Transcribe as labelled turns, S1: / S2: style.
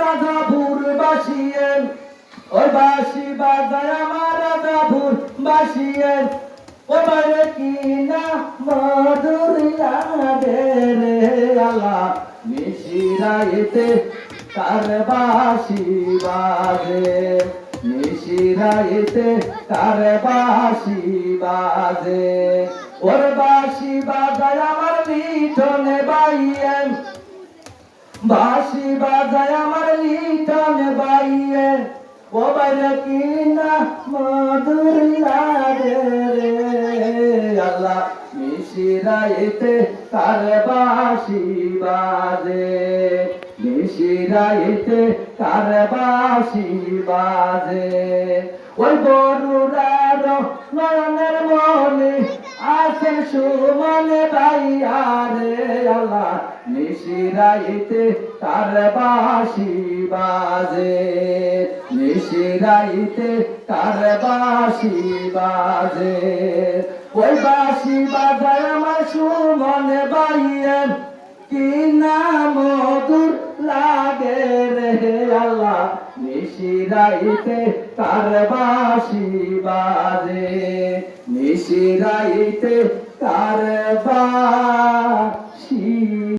S1: রাধাপুর বাসিয়ে ওই বাসি বাজায় আমার রাধাপুর বাসিয়ে ও বাইরে কি না মধুর লাগে রে আল্লাহ নিশিরাইতে তার বাসি বাজে নিশিরাইতে তার বাসি বাজে ওর বাসি বাজায় আমার লিটনে বাইয়ে বাসি বাজায় আমার লিটনে বাইয়ে ও বাইরে কি না মধুর লাগে রে আল্লাহ নিশিরাইতে তার বাসি বাজে নিশিরাইতে তার বাসি বাজে ওই বড়ুরার নয়নের মনে আছেন সুমনে ভাইয়া রে আল্লাহ নিশিরাইতে তার বাসি বাজে নিশিরাইতে তার বাসি বাজে ওই বাসি বাজায় আমার সুমনে ভাইয়া কি না মধুর লাগে রে আল্লাহ নিশিরাইতে তার বাসি বাজে নিশিরাইতে তার বাসি